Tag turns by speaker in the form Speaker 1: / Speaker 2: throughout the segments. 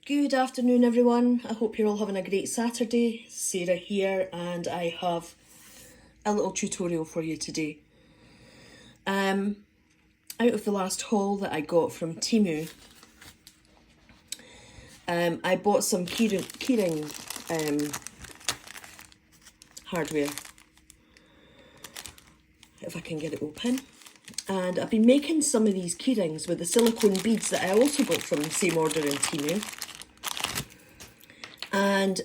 Speaker 1: Good afternoon everyone, I hope you're all having a great Saturday. Sarah here and I have a little tutorial for you today. Out of the last haul that I got from Temu, I bought some keyring hardware, if I can get it open. And I've been making some of these keyrings with the silicone beads that I also got from the same order in Temu. And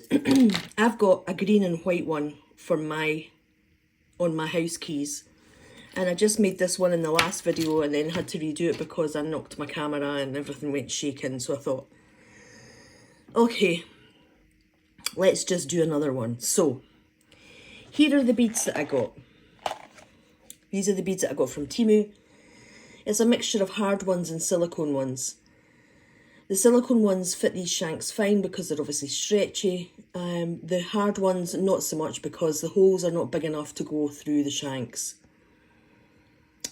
Speaker 1: I've got a green and white one for on my house keys. And I just made this one in the last video and then had to redo it because I knocked my camera and everything went shaking. So I thought, okay, let's just do another one. So here are the beads that I got. These are the beads that I got from Temu. It's a mixture of hard ones and silicone ones. The silicone ones fit these shanks fine because they're obviously stretchy. The hard ones not so much because the holes are not big enough to go through the shanks.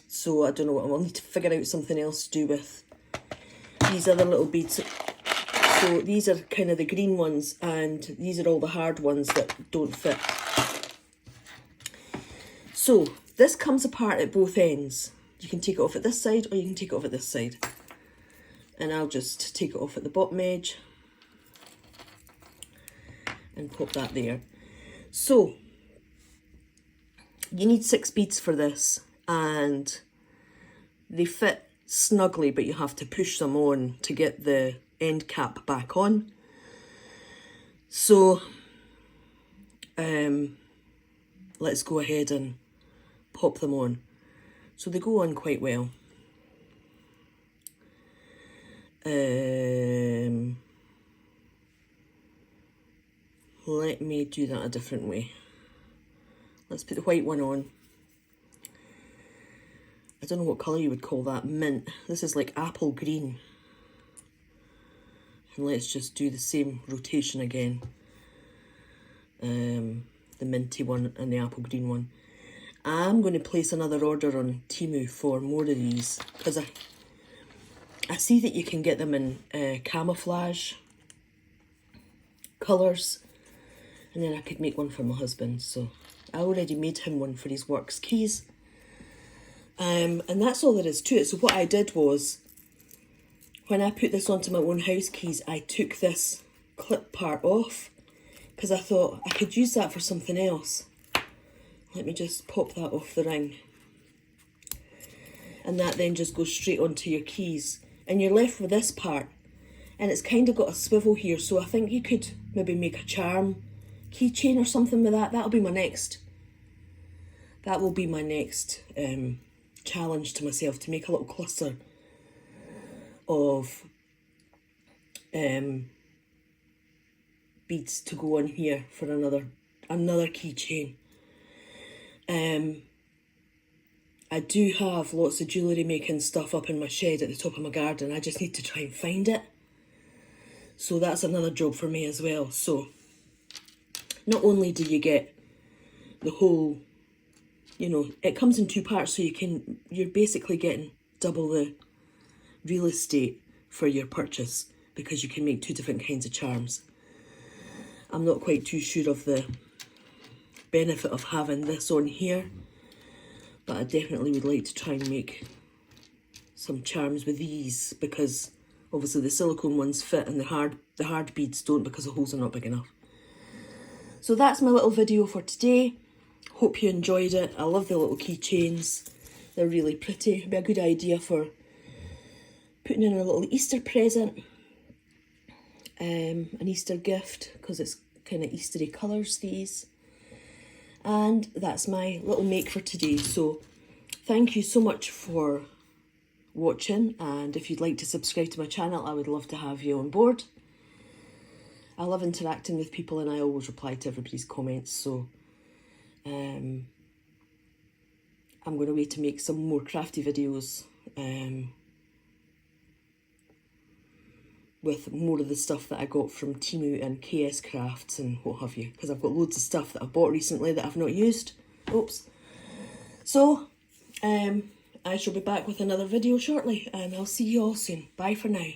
Speaker 1: So I don't know what I'll need to figure out something else to do with these other little beads. So these are kind of the green ones and these are all the hard ones that don't fit. So this comes apart at both ends. You can take it off at this side or you can take it off at this side. And I'll just take it off at the bottom edge and pop that there. So you need 6 beads for this and they fit snugly, but you have to push them on to get the end cap back on. So let's go ahead and pop them on. So they go on quite well. Let me do that a different way. Let's put the white one on. I don't know what colour you would call that, mint. This is like apple green. And let's just do the same rotation again. The minty one and the apple green one. I'm going to place another order on Temu for more of these because I see that you can get them in camouflage colours, and then I could make one for my husband. So I already made him one for his works keys. And that's all there is to it. So what I did was, when I put this onto my own house keys, I took this clip part off because I thought I could use that for something else. Let me just pop that off the ring. And that then just goes straight onto your keys. And you're left with this part. And it's kind of got a swivel here. So I think you could maybe make a charm keychain or something with that. That will be my next challenge to myself, to make a little cluster of beads to go on here for another keychain. I do have lots of jewellery making stuff up in my shed at the top of my garden. I just need to try and find it. So that's another job for me as well. So not only do you get the whole, you know, it comes in 2 parts, so you're basically getting double the real estate for your purchase because you can make 2 different kinds of charms. I'm not quite too sure of the benefit of having this on here, but I definitely would like to try and make some charms with these because obviously the silicone ones fit and the hard beads don't because the holes are not big enough. So that's my little video for today. Hope you enjoyed it. I love the little keychains. They're really pretty. It'd be a good idea for putting in a little Easter present, an Easter gift, because it's kind of Eastery colours, these. And that's my little make for today. So thank you so much for watching, and if you'd like to subscribe to my channel, I would love to have you on board. I love interacting with people and I always reply to everybody's comments, so I'm going to wait to make some more crafty videos with more of the stuff that I got from Temu and KS Crafts and what have you, because I've got loads of stuff that I've bought recently that I've not used. Oops. So I shall be back with another video shortly, and I'll see you all soon. Bye for now.